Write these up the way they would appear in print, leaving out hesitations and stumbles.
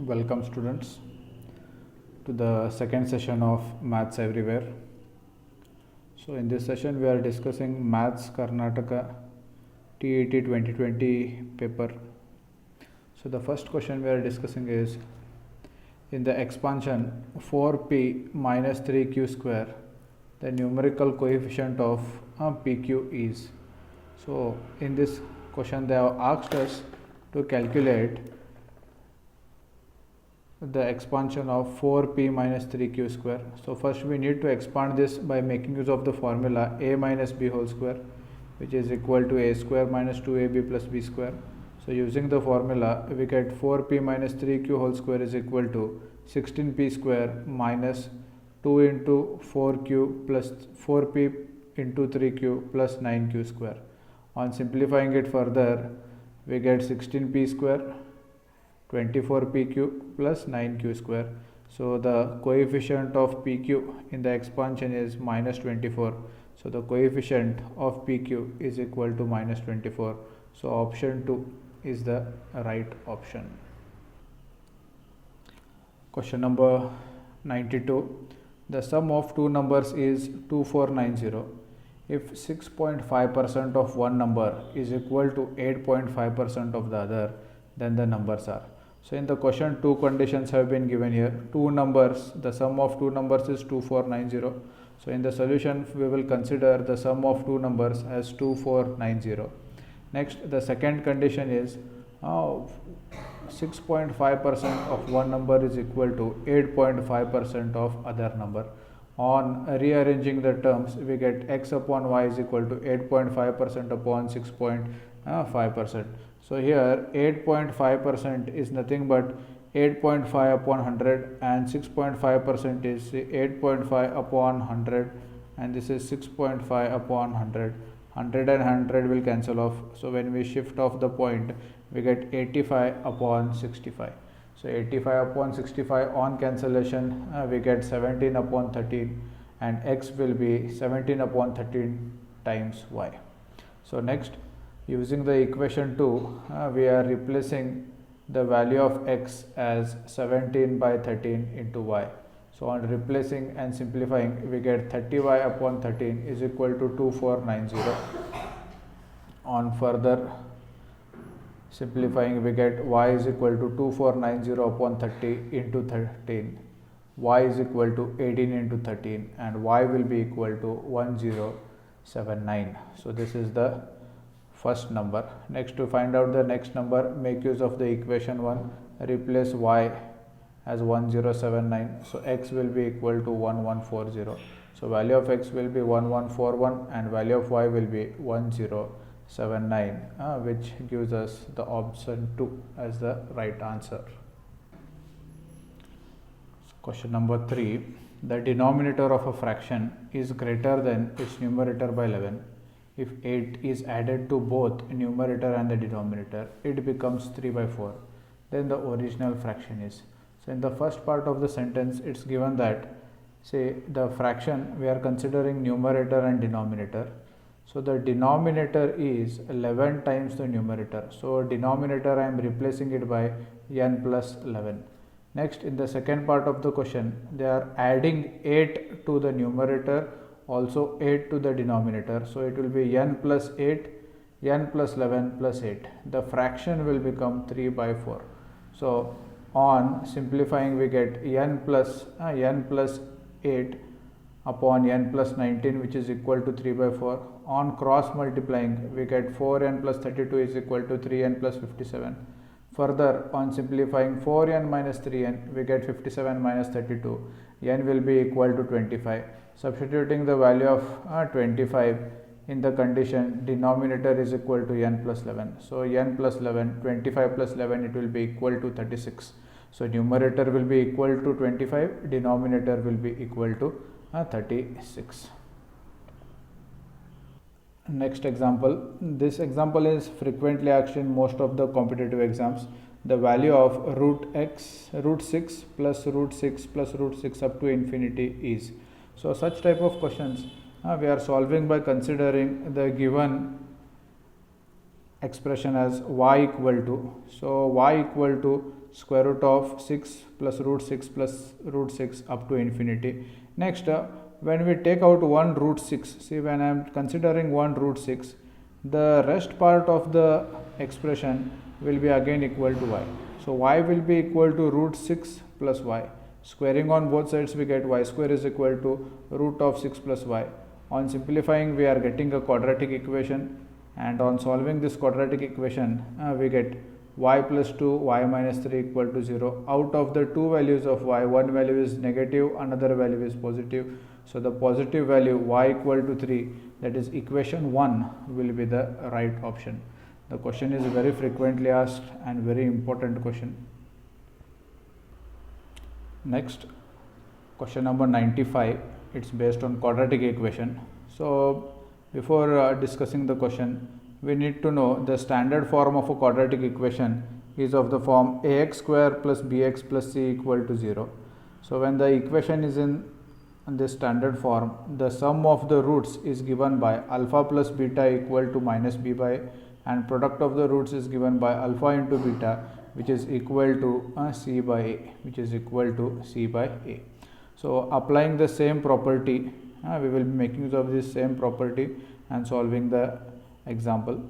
Welcome students to the second session of Maths Everywhere. So in this session we are discussing Maths Karnataka TET 2020 paper. So the first question we are discussing is, in the expansion 4p minus 3q square, the numerical coefficient of pq is. So in this question they have asked us to calculate the expansion of 4p minus 3q square. So first we need to expand this by making use of the formula a minus b whole square, which is equal to a square minus 2ab plus b square. So using the formula we get 4p minus 3q whole square is equal to 16p square minus 2 into 4q plus 4p into 3q plus 9q square. On simplifying it further, we get 16p square, 24pq plus 9q square. So the coefficient of pq in the expansion is minus 24. So the coefficient of pq is equal to minus 24. So option 2 is the right option. Question number 92. The sum of two numbers is 2490. If 6.5% of one number is equal to 8.5% of the other, then the numbers are. So in the question, two conditions have been given here. Two numbers, the sum of two numbers is 2490. So in the solution we will consider the sum of two numbers as 2490. Next, the second condition is 6.5% of one number is equal to 8.5% of other number. On rearranging the terms, we get x upon y is equal to 8.5% upon 6.5%. So here 8.5% is nothing but 8.5 upon 100, and 6.5% is 8.5 upon 100, and this is 6.5 upon 100. 100 and 100 will cancel off. So when we shift off the point, we get 85 upon 65. So 85 upon 65 on cancellation, we get 17 upon 13, and x will be 17 upon 13 times y. So next, using the equation 2, we are replacing the value of x as 17 by 13 into y. So on replacing and simplifying, we get 30y upon 13 is equal to 2490. On further simplifying, we get y is equal to 2490 upon 30 into 13. Y is equal to 18 into 13, and y will be equal to 1079. So this is the first number. Next, to find out the next number, make use of the equation 1, replace y as 1079. So x will be equal to 1140. So value of x will be 1141 and value of y will be 1079, which gives us the option 2 as the right answer. Question number 3. The denominator of a fraction is greater than its numerator by 11. If 8 is added to both numerator and the denominator, it becomes 3 by 4. Then the original fraction is. So in the first part of the sentence, it's given that, say, the fraction we are considering numerator and denominator. So the denominator is 11 times the numerator. So denominator I am replacing it by n plus 11. Next, in the second part of the question, they are adding 8 to the numerator, also 8 to the denominator. So it will be n plus 8, n plus 11 plus 8. The fraction will become 3 by 4. So on simplifying, we get n plus 8 upon n plus 19, which is equal to 3 by 4. On cross multiplying, we get 4n plus 32 is equal to 3n plus 57. Further, on simplifying 4n minus 3n, we get 57 minus 32. N will be equal to 25. Substituting the value of 25 in the condition, denominator is equal to n plus 11. So n plus 11, 25 plus 11, it will be equal to 36. So numerator will be equal to 25, denominator will be equal to 36. Next example. This example is frequently asked in most of the competitive exams. The value of root 6 plus root 6 plus root 6 up to infinity is. So such type of questions we are solving by considering the given expression as y equal to, so y equal to square root of 6 plus root 6 plus root 6 up to infinity. Next, when we take out 1 root 6, see, when I am considering 1 root 6, the rest part of the expression will be again equal to y. So y will be equal to root 6 plus y. Squaring on both sides, we get y square is equal to root of 6 plus y. On simplifying, we are getting a quadratic equation, and on solving this quadratic equation, we get y plus 2, y minus 3 equal to 0. Out of the two values of y, one value is negative, another value is positive. So the positive value y equal to 3, that is equation 1, will be the right option. The question is very frequently asked and very important question. Next, question number 95, it's based on quadratic equation. So before discussing the question, we need to know the standard form of a quadratic equation is of the form ax square plus bx plus c equal to 0. So when the equation is in this standard form, the sum of the roots is given by alpha plus beta equal to minus b by a, and product of the roots is given by alpha into beta, which is equal to c by a, which is equal to c by a. So applying the same property, we will be making use of this same property and solving the example.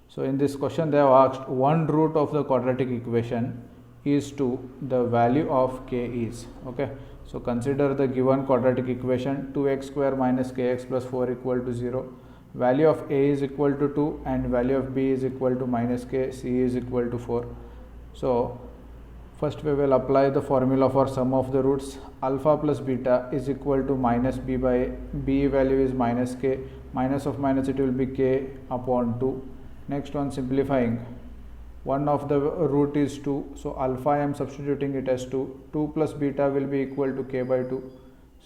So in this question they have asked 1 root of the quadratic equation is to the value of k is, okay. So consider the given quadratic equation 2x square minus kx plus 4 equal to 0. Value of a is equal to 2 and value of b is equal to minus k, c is equal to 4. So first we will apply the formula for sum of the roots. Alpha plus beta is equal to minus b by a. B value is minus k, minus of minus it will be k upon 2. Next one, simplifying, one of the root is 2, so alpha I am substituting it as 2. 2 plus beta will be equal to k by 2.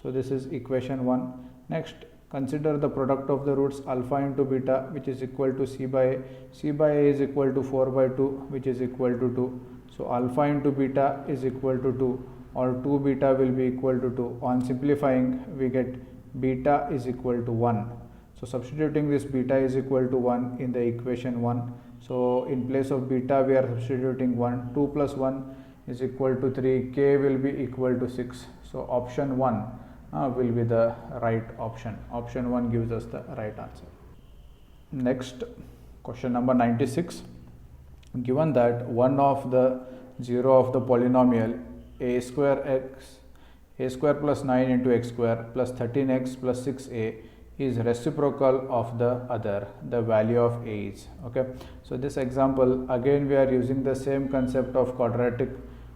So this is equation 1. Next, consider the product of the roots alpha into beta, which is equal to c by a. C by a is equal to 4 by 2, which is equal to 2. So alpha into beta is equal to 2, or 2 beta will be equal to 2. On simplifying, we get beta is equal to 1. So substituting this beta is equal to 1 in the equation 1. So in place of beta we are substituting 1. 2 plus 1 is equal to 3. K will be equal to 6. So option 1 will be the right option. Option 1 gives us the right answer. Next, question number 96. Given that one of the 0 of the polynomial a square plus 9 into x square plus 13x plus 6a is reciprocal of the other, the value of a is, okay. So this example, again we are using the same concept of quadratic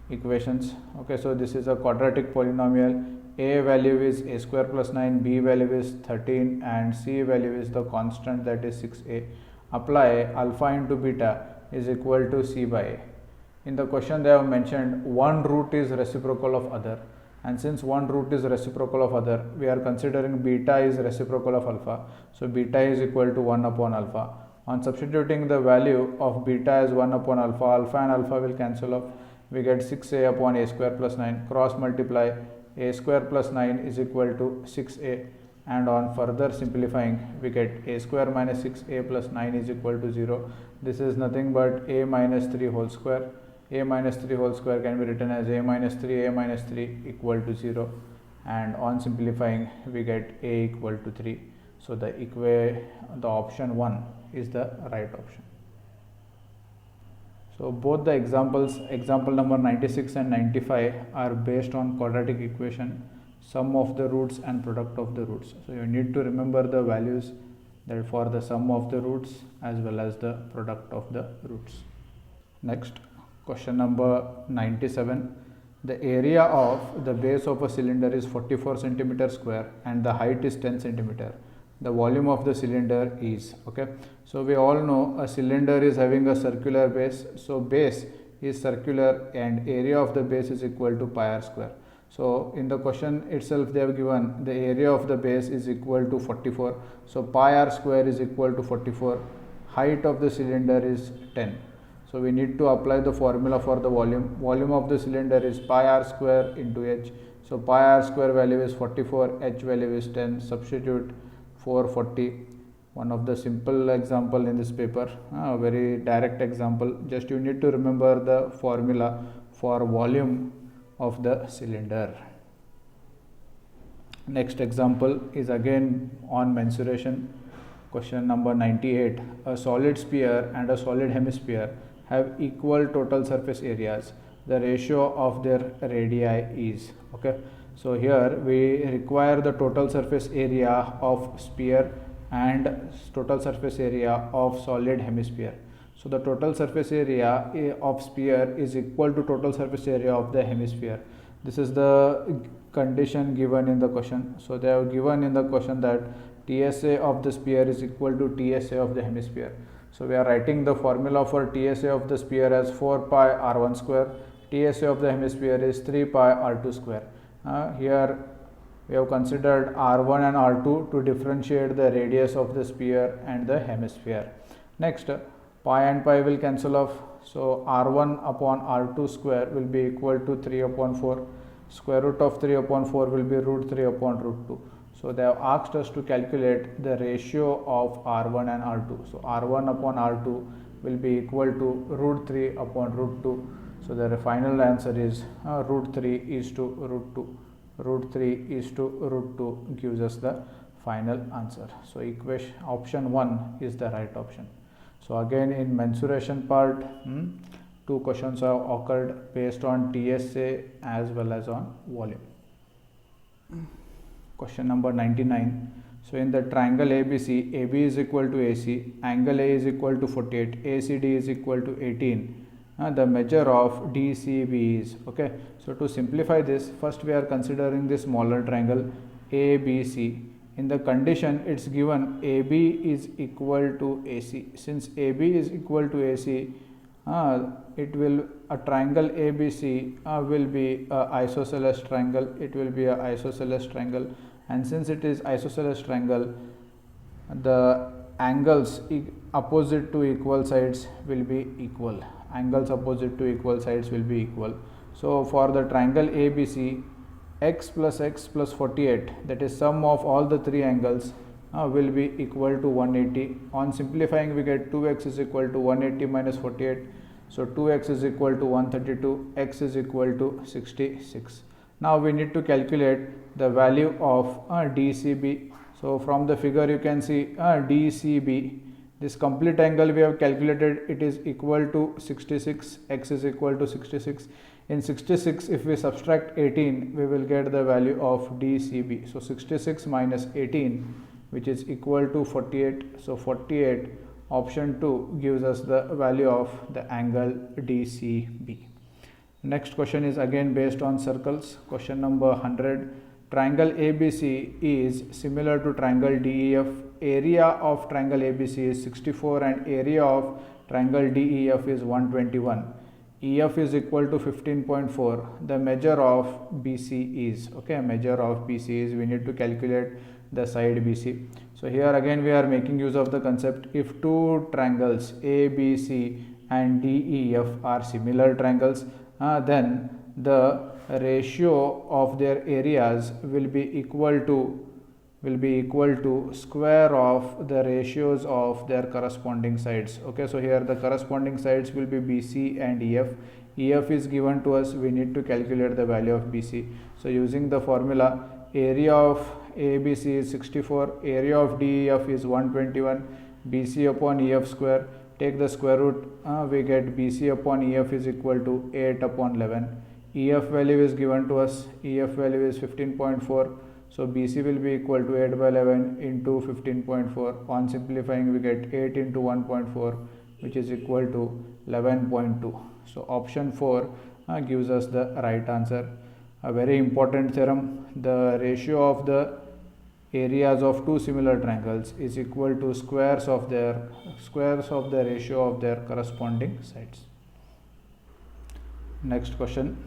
equations, okay. So this is a quadratic polynomial. A value is a square plus 9, b value is 13 and c value is the constant, that is 6a. Apply alpha into beta is equal to c by a. In the question they have mentioned one root is reciprocal of other, and since one root is reciprocal of other, we are considering beta is reciprocal of alpha. So beta is equal to 1 upon alpha. On substituting the value of beta as 1 upon alpha, alpha and alpha will cancel off. We get 6a upon a square plus 9. Cross multiply, a square plus 9 is equal to 6a, and on further simplifying we get a square minus 6a plus 9 is equal to 0. This is nothing but a minus 3 whole square. A minus 3 whole square can be written as a minus 3 equal to 0, and on simplifying we get a equal to 3. So the option 1 is the right option. So both the examples, example number 96 and 95, are based on quadratic equation, sum of the roots and product of the roots. So you need to remember the values that for the sum of the roots as well as the product of the roots. Next, question number 97. The area of the base of a cylinder is 44 centimeter square and the height is 10 centimeter. The volume of the cylinder is, okay. So we all know a cylinder is having a circular base. So base is circular and area of the base is equal to pi r square. So in the question itself they have given the area of the base is equal to 44. So pi r square is equal to 44. Height of the cylinder is 10. So we need to apply the formula for the volume. Volume of the cylinder is pi r square into h. So pi r square value is 44, h value is 10. Substitute 440 one of the simple example in this paper, a very direct example. Just you need to remember the formula for volume of the cylinder. Next example is again on mensuration. Question number 98. A solid sphere and a solid hemisphere have equal total surface areas. The ratio of their radii is, okay. So here we require the total surface area of sphere and total surface area of solid hemisphere. So the total surface area of sphere is equal to total surface area of the hemisphere. This is the condition given in the question. So they have given in the question that TSA of the sphere is equal to TSA of the hemisphere. So we are writing the formula for TSA of the sphere as 4 pi r1 square. TSA of the hemisphere is 3 pi r2 square. Here we have considered r1 and r2 to differentiate the radius of the sphere and the hemisphere. Next, pi and pi will cancel off. So r1 upon r2 square will be equal to 3 upon 4. Square root of 3 upon 4 will be root 3 upon root 2. So they have asked us to calculate the ratio of r1 and r2. So r1 upon r2 will be equal to root 3 upon root 2. So the final answer is root 3 is to root 2. Root 3 is to root 2 gives us the final answer. So equation option 1 is the right option. So again in mensuration part, two questions have occurred based on TSA as well as on volume. Question number 99. So in the triangle ABC, AB is equal to AC, angle A is equal to 48, ACD is equal to 18. The measure of DCB is, okay. So to simplify this, first we are considering this smaller triangle ABC. In the condition it's given AB is equal to AC. Since AB is equal to AC, it will a triangle ABC will be a isosceles triangle. It will be a isosceles triangle, and since it is isosceles triangle, the angles opposite to equal sides will be equal. Angles opposite to equal sides will be equal. So for the triangle ABC, x plus 48, that is sum of all the three angles, will be equal to 180. On simplifying we get 2x is equal to 180 minus 48. So 2x is equal to 132, x is equal to 66. Now we need to calculate the value of DCB. So from the figure you can see DCB, this complete angle we have calculated, it is equal to 66, x is equal to 66. In 66, if we subtract 18, we will get the value of DCB. So 66 minus 18, which is equal to 48. So 48, option 2 gives us the value of the angle DCB. Next question is again based on circles. Question number 100. Triangle ABC is similar to triangle DEF. Area of triangle ABC is 64 and area of triangle DEF is 121. EF is equal to 15.4. The measure of BC is, okay, measure of BC is, we need to calculate the side BC. So here again we are making use of the concept, if two triangles ABC and DEF are similar triangles, then the ratio of their areas will be equal to square of the ratios of their corresponding sides. Okay, so here the corresponding sides will be BC and EF. EF is given to us, we need to calculate the value of BC. So using the formula, area of ABC is 64, area of DEF is 121, BC upon EF square. Take the square root, we get BC upon EF is equal to 8 upon 11. EF value is given to us, EF value is 15.4. So BC will be equal to 8 by 11 into 15.4. On simplifying we get 8 into 1.4, which is equal to 11.2. So option 4 gives us the right answer. A very important theorem, the ratio of the areas of two similar triangles is equal to squares of the ratio of their corresponding sides. Next question.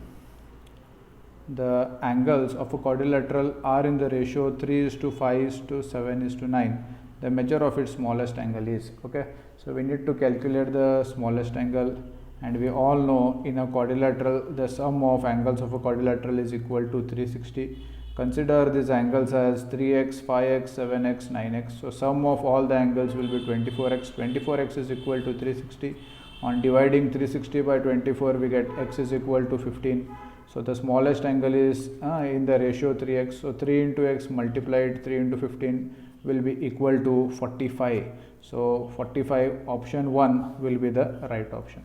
The angles of a quadrilateral are in the ratio 3:5:7:9. The measure of its smallest angle is, okay. So we need to calculate the smallest angle, and we all know in a quadrilateral the sum of angles of a quadrilateral is equal to 360. Consider these angles as 3x, 5x, 7x, 9x. So sum of all the angles will be 24x. 24x is equal to 360. On dividing 360 by 24, we get x is equal to 15. So the smallest angle is in the ratio 3x. So 3 into x multiplied 3 into 15 will be equal to 45. So 45, option 1 will be the right option.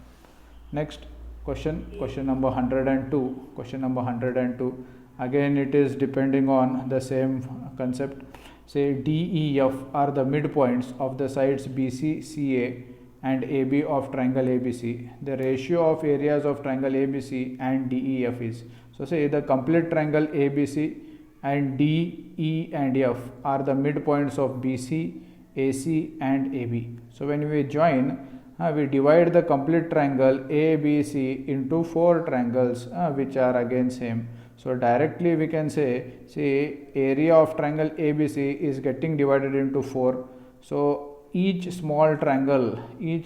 Next question number 102. Question number 102. Again, it is depending on the same concept. Say DEF are the midpoints of the sides BC, CA and AB of triangle ABC. The ratio of areas of triangle ABC and DEF is. So say the complete triangle ABC and DE and F are the midpoints of BC, AC and AB. So when we join, we divide the complete triangle ABC into 4 triangles which are again same. So directly we can say, see, area of triangle ABC is getting divided into 4. So each small triangle is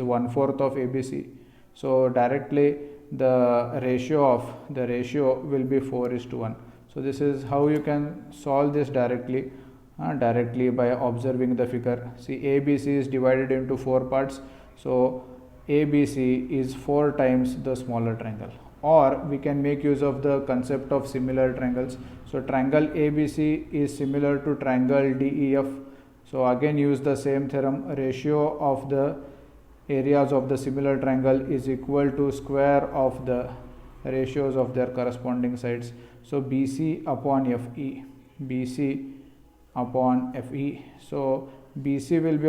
1/4 of ABC. So directly the ratio will be 4:1. So this is how you can solve this directly by observing the figure. See, ABC is divided into 4 parts. So ABC is 4 times the smaller triangle. Or we can make use of the concept of similar triangles. So triangle ABC is similar to triangle DEF. So again use the same theorem. Ratio of the areas of the similar triangle is equal to square of the ratios of their corresponding sides. So BC upon FE. So BC will be